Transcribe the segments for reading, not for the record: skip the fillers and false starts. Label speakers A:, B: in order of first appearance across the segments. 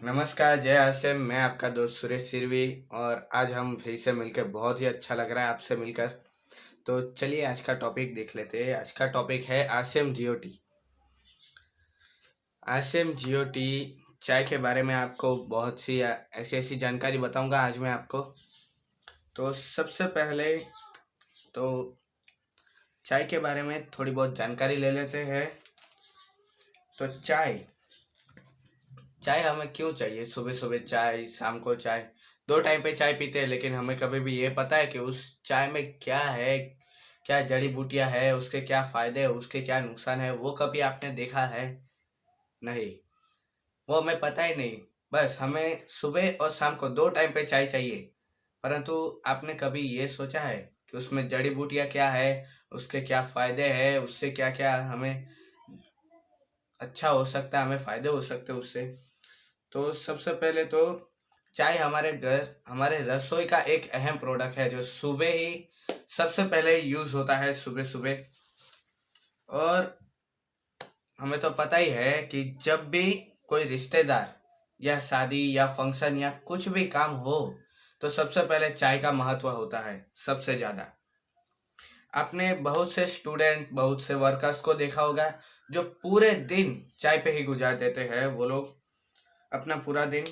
A: नमस्कार, जय आसिम। मैं आपका दोस्त सुरेश सिरवी और आज हम फिर से मिलकर बहुत ही अच्छा लग रहा है आपसे मिलकर। तो चलिए आज का टॉपिक देख लेते हैं। आज का टॉपिक है आसिम जीओटी। आसिम जीओटी चाय के बारे में आपको बहुत सी ऐसी ऐसी जानकारी बताऊंगा आज मैं आपको। तो सबसे पहले तो चाय के बारे में थोड़ी बहुत जानकारी ले लेते हैं। तो चाय चाय हमें क्यों चाहिए? सुबह सुबह चाय, शाम को चाय, दो टाइम पे चाय पीते हैं, लेकिन हमें कभी भी ये पता है कि उस चाय में क्या है, क्या जड़ी बूटियां है, उसके क्या फायदे है, उसके क्या नुकसान है, वो कभी आपने देखा है? नहीं, वो हमें पता ही नहीं। बस हमें सुबह और शाम को दो टाइम पे चाय चाहिए। परंतु आपने कभी ये सोचा है कि उसमें जड़ी बूटियां क्या है, उसके क्या फायदे हैं, उससे क्या क्या हमें अच्छा हो सकता है, हमें फायदे हो सकते हैं उससे? तो सबसे पहले तो चाय हमारे घर, हमारे रसोई का एक अहम प्रोडक्ट है जो सुबह ही सबसे पहले यूज होता है, सुबह सुबह। और हमें तो पता ही है कि जब भी कोई रिश्तेदार या शादी या फंक्शन या कुछ भी काम हो तो सबसे पहले चाय का महत्व होता है सबसे ज्यादा। आपने बहुत से स्टूडेंट, बहुत से वर्कर्स को देखा होगा जो पूरे दिन चाय पे ही गुजार देते हैं वो लोग, अपना पूरा दिन।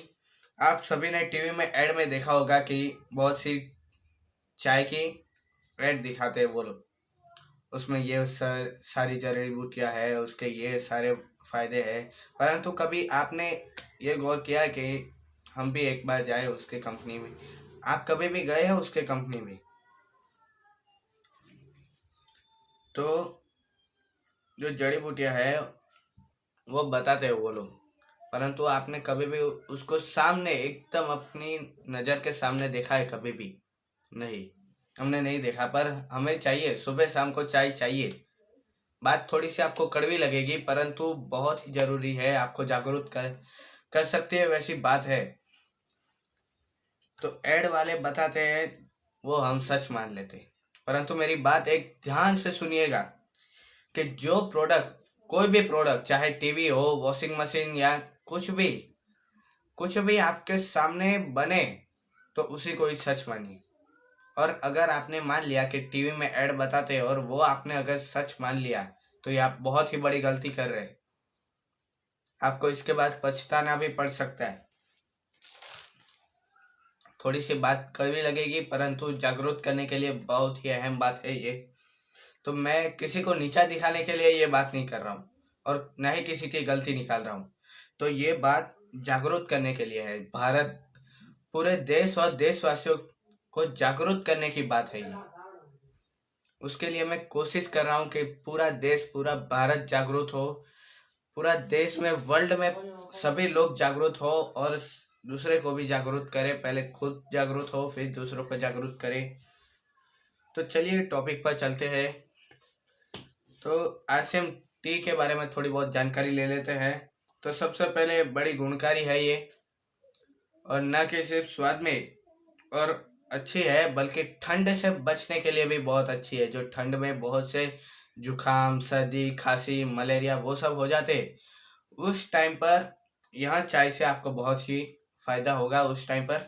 A: आप सभी ने टीवी में ऐड में देखा होगा कि बहुत सी चाय की ऐड दिखाते हैं वो लोग। उसमें ये सारी जड़ी बूटियां है, उसके ये सारे फायदे हैं। परंतु कभी आपने ये गौर किया कि हम भी एक बार जाए उसके कंपनी में? आप कभी भी गए हैं उसके कंपनी में? तो जो जड़ी बूटियां है वो बताते हैं वो लोग, परंतु आपने कभी भी उसको सामने एकदम अपनी नज़र के सामने देखा है? कभी भी नहीं, हमने नहीं देखा। पर हमें चाहिए, सुबह शाम को चाय चाहिए। बात थोड़ी सी आपको कड़वी लगेगी परंतु बहुत ही जरूरी है, आपको जागरूक कर कर सकती है, वैसी बात है। तो एड वाले बताते हैं वो हम सच मान लेते हैं, परंतु मेरी बात एक ध्यान से सुनिएगा कि जो प्रोडक्ट, कोई भी प्रोडक्ट, चाहे टीवी हो, वॉशिंग मशीन या कुछ भी, कुछ भी आपके सामने बने तो उसी को ही सच मानिए। और अगर आपने मान लिया कि टीवी में ऐड बताते हैं और वो आपने अगर सच मान लिया तो ये आप बहुत ही बड़ी गलती कर रहे हैं। आपको इसके बाद पछताना भी पड़ सकता है। थोड़ी सी बात कड़वी लगेगी परंतु जागरूक करने के लिए बहुत ही अहम बात है ये। तो मैं किसी को नीचा दिखाने के लिए ये बात नहीं कर रहा हूँ और न ही किसी की गलती निकाल रहा हूँ। तो ये बात जागरूक करने के लिए है। भारत, पूरे देश और देशवासियों को जागरूक करने की बात है ये। उसके लिए मैं कोशिश कर रहा हूँ कि पूरा देश, पूरा भारत जागरूक हो। पूरा देश में, वर्ल्ड में सभी लोग जागरूक हो और दूसरे को भी जागरूक करे। पहले खुद जागरूक हो फिर दूसरों को जागरूक करे। तो चलिए टॉपिक पर चलते हैं। तो आज से हम टी के बारे में थोड़ी बहुत जानकारी ले लेते हैं। तो सबसे पहले बड़ी गुणकारी है ये, और न कि सिर्फ स्वाद में और अच्छी है बल्कि ठंड से बचने के लिए भी बहुत अच्छी है। जो ठंड में बहुत से जुकाम, सर्दी, खांसी, मलेरिया वो सब हो जाते, उस टाइम पर यहाँ चाय से आपको बहुत ही फायदा होगा उस टाइम पर।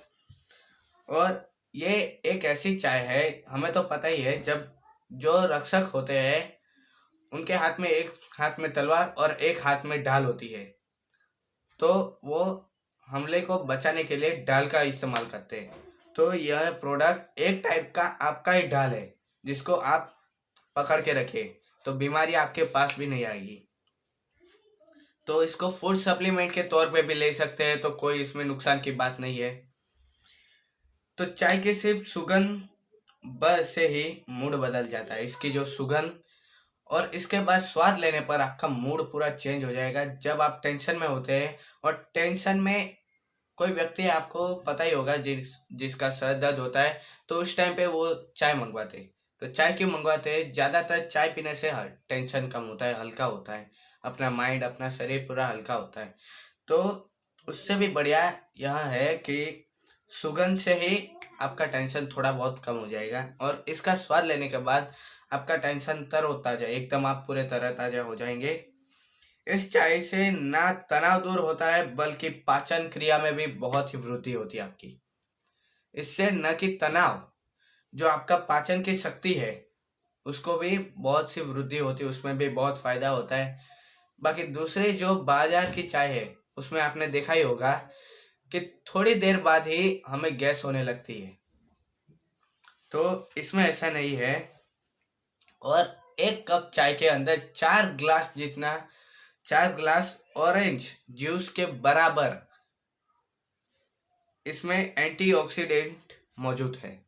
A: और ये एक ऐसी चाय है, हमें तो पता ही है, जब जो रक्षक होते हैं उनके हाथ में एक हाथ में तलवार और एक हाथ में ढाल होती है, तो वो हमले को बचाने के लिए ढाल का इस्तेमाल करते हैं। तो यह प्रोडक्ट एक टाइप का आपका ही ढाल है जिसको आप पकड़ के रखिए तो बीमारी आपके पास भी नहीं आएगी। तो इसको फूड सप्लीमेंट के तौर पे भी ले सकते हैं, तो कोई इसमें नुकसान की बात नहीं है। तो चाय की सिर्फ सुगंध बस से ही मूड बदल जाता है। इसकी जो सुगंध और इसके बाद स्वाद लेने पर आपका मूड पूरा चेंज हो जाएगा। जब आप टेंशन में होते हैं, और टेंशन में कोई व्यक्ति, आपको पता ही होगा, जिसका सर दर्द होता है तो उस टाइम पे वो चाय मंगवाते हैं। तो चाय क्यों मंगवाते हैं? ज़्यादातर चाय पीने से टेंशन कम होता है, हल्का होता है, अपना माइंड, अपना शरीर पूरा हल्का होता है। तो उससे भी बढ़िया यह है कि सुगंध से ही आपका टेंशन थोड़ा बहुत कम हो जाएगा, और इसका स्वाद लेने के बाद आपका टेंशन तर होता जाए, एकदम आप पूरे तरह ताजा हो जाएंगे। इस चाय से ना तनाव दूर होता है बल्कि पाचन क्रिया में भी बहुत ही वृद्धि होती है आपकी। इससे न कि तनाव, जो आपका पाचन की शक्ति है उसको भी बहुत सी वृद्धि होती है, उसमें भी बहुत फायदा होता है। बाकी दूसरी जो बाजार की चाय है उसमें आपने देखा ही होगा कि थोड़ी देर बाद ही हमें गैस होने लगती है। तो इसमें ऐसा नहीं है। और एक कप चाय के अंदर 4 ग्लास ऑरेंज जूस के बराबर इसमें एंटीऑक्सीडेंट मौजूद है।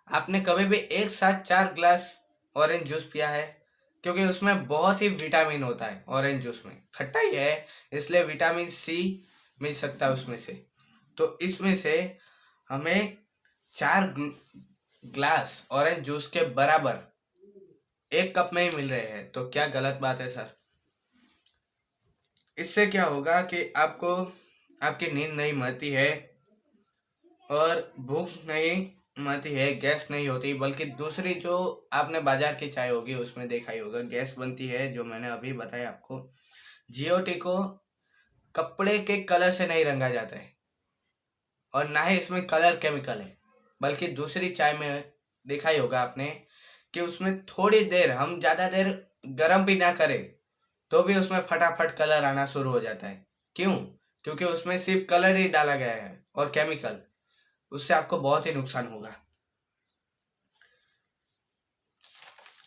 A: आपने कभी भी एक साथ 4 ग्लास ऑरेंज जूस पिया है? क्योंकि उसमें बहुत ही विटामिन होता है। ऑरेंज जूस में खट्टा ही है, इसलिए विटामिन सी मिल सकता है उसमें से। तो इसमें से हमें 4 ग्लास ऑरेंज जूस के बराबर एक कप में ही मिल रहे हैं, तो क्या गलत बात है सर? इससे क्या होगा कि आपको आपकी नींद नहीं मरती है और भूख नहीं मरती है, गैस नहीं होती। बल्कि दूसरी जो आपने बाजार की चाय होगी उसमें देखा ही होगा, गैस बनती है, जो मैंने अभी बताया आपको। जीओटी को कपड़े के कलर से नहीं रंगा जाता है और ना ही इसमें कलर केमिकल है। बल्कि दूसरी चाय में देखा ही होगा आपने कि उसमें थोड़ी देर, हम ज़्यादा देर गर्म भी ना करें तो भी उसमें फटाफट कलर आना शुरू हो जाता है। क्यों? क्योंकि उसमें सिर्फ कलर ही डाला गया है और केमिकल। उससे आपको बहुत ही नुकसान होगा।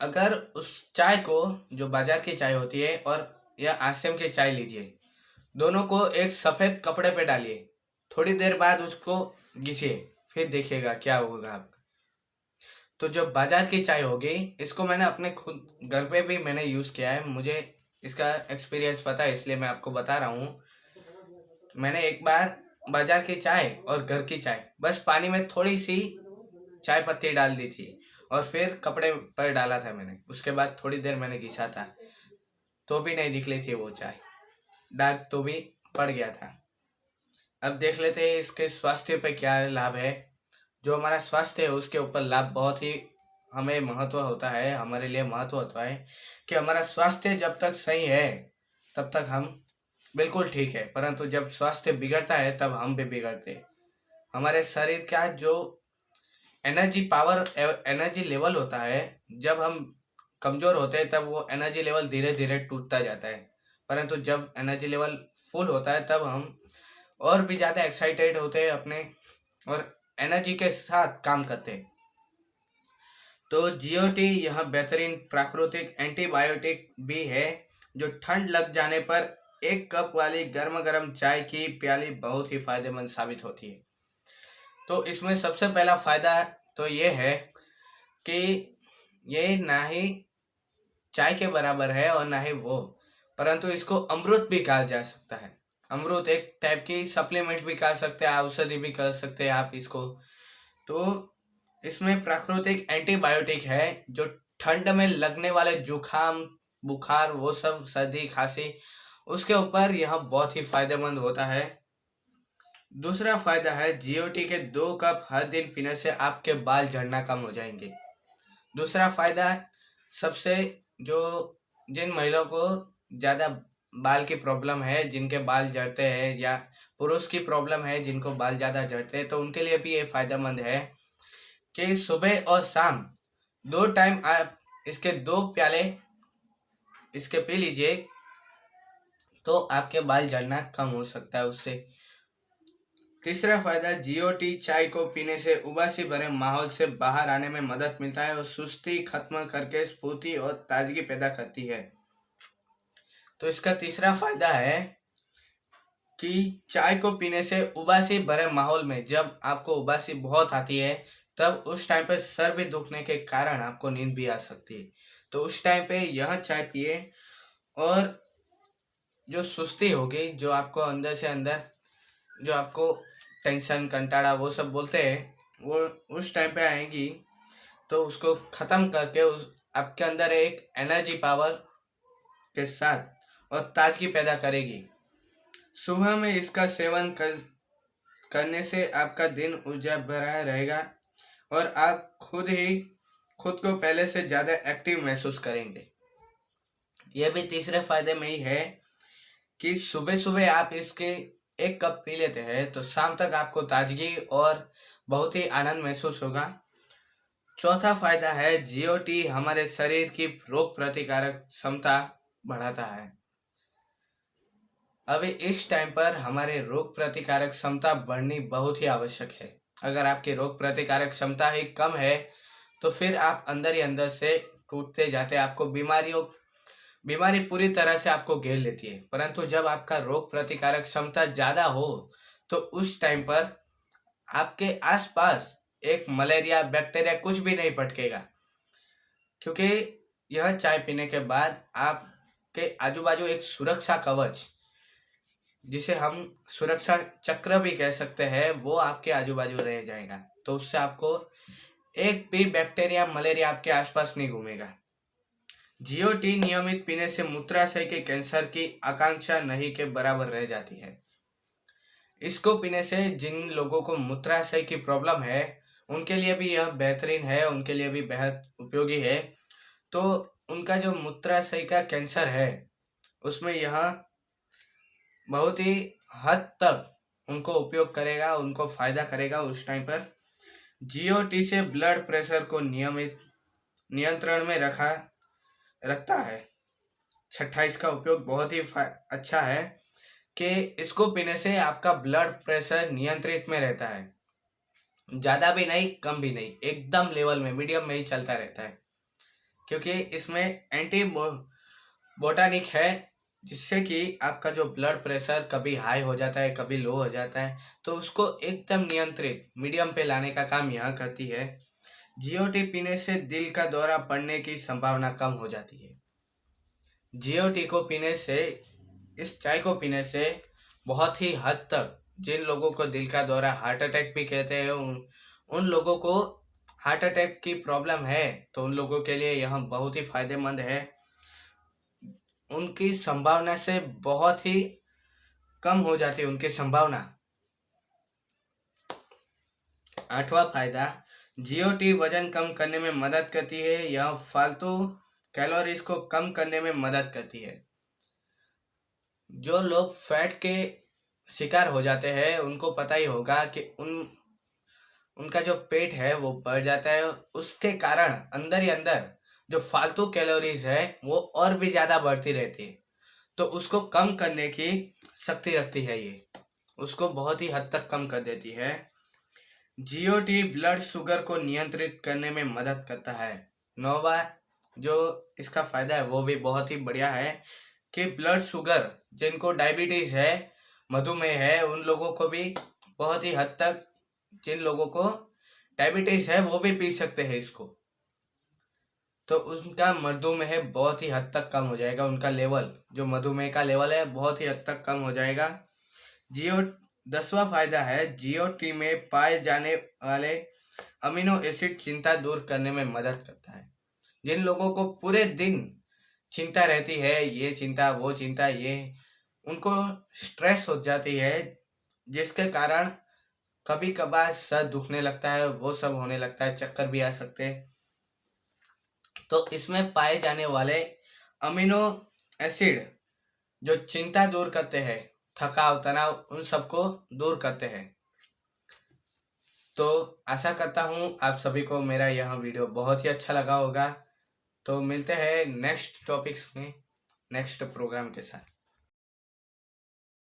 A: अगर उस चाय को, जो बाजार की चाय होती है और या आश्रम की चाय लीजिए, दोनों को एक सफ़ेद कपड़े पे डालिए, थोड़ी देर बाद उसको घिसिए, फिर देखिएगा क्या होगा आप। तो जो बाजार की चाय होगी, इसको मैंने अपने खुद घर पे भी मैंने यूज़ किया है, मुझे इसका एक्सपीरियंस पता है, इसलिए मैं आपको बता रहा हूँ। मैंने एक बार बाजार की चाय और घर की चाय, बस पानी में थोड़ी सी चाय पत्ती डाल दी थी और फिर कपड़े पर डाला था मैंने। उसके बाद थोड़ी देर मैंने घिसा था तो भी नहीं निकली थी वो चाय, दाग तो भी पड़ गया था। अब देख लेते हैं इसके स्वास्थ्य पे क्या लाभ है। जो हमारा स्वास्थ्य है उसके ऊपर लाभ बहुत ही हमें महत्व होता है, हमारे लिए महत्व होता है कि हमारा स्वास्थ्य जब तक सही है तब तक हम बिल्कुल ठीक है, परंतु जब स्वास्थ्य बिगड़ता है तब हम भी बिगड़ते हैं। हमारे शरीर का जो एनर्जी लेवल होता है, जब हम कमज़ोर होते हैं तब वो एनर्जी लेवल धीरे धीरे टूटता जाता है, परंतु जब एनर्जी लेवल फुल होता है तब हम और भी ज़्यादा एक्साइटेड होते हैं अपने और एनर्जी के साथ काम करते हैं। तो जीओटी यह बेहतरीन प्राकृतिक एंटीबायोटिक भी है, जो ठंड लग जाने पर एक कप वाली गर्म गर्म चाय की प्याली बहुत ही फायदेमंद साबित होती है। तो इसमें सबसे पहला फायदा तो ये है कि ये ना ही चाय के बराबर है और ना ही वो, परंतु इसको अमृत भी कहा जा सकता है। अमृत एक टाइप की सप्लीमेंट भी कह सकते हैं, औषधि भी कह सकते हैं आप इसको। तो इसमें प्राकृतिक एंटीबायोटिक है, जो ठंड में लगने वाले जुखाम, बुखार, वो सब, सर्दी, खांसी, उसके ऊपर यह बहुत ही फायदेमंद होता है। दूसरा फायदा है, जीओटी के 2 कप हर दिन पीने से आपके बाल झड़ना कम हो जाएंगे। दूसरा फायदा, सबसे जो जिन महिलाओं को ज़्यादा बाल की प्रॉब्लम है, जिनके बाल झड़ते हैं, या पुरुष की प्रॉब्लम है जिनको बाल ज़्यादा झड़ते हैं, तो उनके लिए भी ये फायदेमंद है कि सुबह और शाम 2 टाइम आप इसके 2 प्याले इसके पी लीजिए तो आपके बाल झड़ना कम हो सकता है उससे। तीसरा फायदा, जीओटी चाय को पीने से उबासी भरे माहौल से बाहर आने में मदद मिलता है और सुस्ती खत्म करके स्फूर्ति और ताजगी पैदा करती है। तो इसका तीसरा फायदा है कि चाय को पीने से उबासी भरे माहौल में, जब आपको उबासी बहुत आती है तब उस टाइम पे सर भी दुखने के कारण आपको नींद भी आ सकती है, तो उस टाइम पे यह चाय पिए और जो सुस्ती होगी, जो आपको अंदर से अंदर, जो आपको टेंशन, कंटाड़ा, वो सब बोलते हैं, वो उस टाइम पे आएंगी, तो उसको ख़त्म करके उस आपके अंदर एक एनर्जी पावर के साथ और ताजगी पैदा करेगी। सुबह में इसका सेवन करने से आपका दिन ऊर्जा भरा रहेगा और आप खुद को पहले से ज़्यादा एक्टिव महसूस करेंगे। यह भी तीसरे फायदे में ही है कि सुबह सुबह आप इसके 1 कप पी लेते हैं तो शाम तक आपको ताजगी और बहुत ही आनंद महसूस होगा। चौथा फायदा है जीओटी हमारे शरीर की रोग प्रतिकारक क्षमता बढ़ाता है। अभी इस टाइम पर हमारे रोग प्रतिकारक क्षमता बढ़नी बहुत ही आवश्यक है। अगर आपकी रोग प्रतिकारक क्षमता ही कम है तो फिर आप अंदर ही अंदर से टूटते जाते, आपको बीमारी पूरी तरह से आपको घेर लेती है। परंतु जब आपका रोग प्रतिकारक क्षमता ज़्यादा हो तो उस टाइम पर आपके आसपास एक मलेरिया बैक्टीरिया कुछ भी नहीं पटकेगा, क्योंकि यह चाय पीने के बाद आपके आजू बाजू एक सुरक्षा कवच, जिसे हम सुरक्षा चक्र भी कह सकते हैं, वो आपके आजू बाजू रह जाएगा। तो उससे आपको एक भी बैक्टीरिया मलेरिया आपके आसपास नहीं घूमेगा। जीओटी नियमित पीने से मूत्राशय के कैंसर की आकांक्षा नहीं के बराबर रह जाती है। इसको पीने से जिन लोगों को मूत्राशय की प्रॉब्लम है उनके लिए भी यह बेहतरीन है, उनके लिए भी बेहद उपयोगी है। तो उनका जो मूत्राशय का कैंसर है उसमें यह बहुत ही हद तक उनको उपयोग करेगा, उनको फायदा करेगा उस टाइम पर। जीओटी से ब्लड प्रेशर को नियंत्रण में रखता है। छठा इसका उपयोग बहुत ही अच्छा है कि इसको पीने से आपका ब्लड प्रेशर नियंत्रित में रहता है। ज़्यादा भी नहीं कम भी नहीं, एकदम लेवल में मीडियम में ही चलता रहता है, क्योंकि इसमें एंटी बोटानिक है, जिससे कि आपका जो ब्लड प्रेशर कभी हाई हो जाता है कभी लो हो जाता है तो उसको एकदम नियंत्रित मीडियम पे लाने का काम यह करती है। जीओटी पीने से दिल का दौरा पड़ने की संभावना कम हो जाती है। जीओटी को पीने से, इस चाय को पीने से बहुत ही हद तक जिन लोगों को दिल का दौरा, हार्ट अटैक भी कहते हैं, उन लोगों को हार्ट अटैक की प्रॉब्लम है तो उन लोगों के लिए यह बहुत ही फायदेमंद है। उनकी संभावना से बहुत ही कम हो जाती है उनकी संभावना। आठवां फायदा, जीओटी वजन कम करने में मदद करती है। यह फालतू कैलोरीज को कम करने में मदद करती है। जो लोग फैट के शिकार हो जाते हैं उनको पता ही होगा कि उनका जो पेट है वो बढ़ जाता है, उसके कारण अंदर ही अंदर जो फालतू कैलोरीज है वो और भी ज़्यादा बढ़ती रहती है। तो उसको कम करने की शक्ति रखती है, ये उसको बहुत ही हद तक कम कर देती है। जीओटी ब्लड शुगर को नियंत्रित करने में मदद करता है। नौवा जो इसका फायदा है वो भी बहुत ही बढ़िया है कि ब्लड शुगर, जिनको डायबिटीज है, मधुमेह है, उन लोगों को भी बहुत ही हद तक, जिन लोगों को डायबिटीज है वो भी पी सकते हैं इसको, तो उनका मधुमेह बहुत ही हद तक कम हो जाएगा। उनका लेवल, जो मधुमेह का लेवल है, बहुत ही हद तक कम हो जाएगा। 10वां फायदा है, जीओटी में पाए जाने वाले अमीनो एसिड चिंता दूर करने में मदद करता है। जिन लोगों को पूरे दिन चिंता रहती है, ये चिंता वो चिंता, ये उनको स्ट्रेस हो जाती है, जिसके कारण कभी कभार सर दुखने लगता है, वो सब होने लगता है, चक्कर भी आ सकते हैं। तो इसमें पाए जाने वाले अमीनो एसिड जो चिंता दूर करते हैं, थकाव तनाव, उन सबको दूर करते हैं। तो आशा करता हूँ आप सभी को मेरा यह वीडियो बहुत ही अच्छा लगा होगा। तो मिलते हैं नेक्स्ट टॉपिक्स में, नेक्स्ट प्रोग्राम के साथ।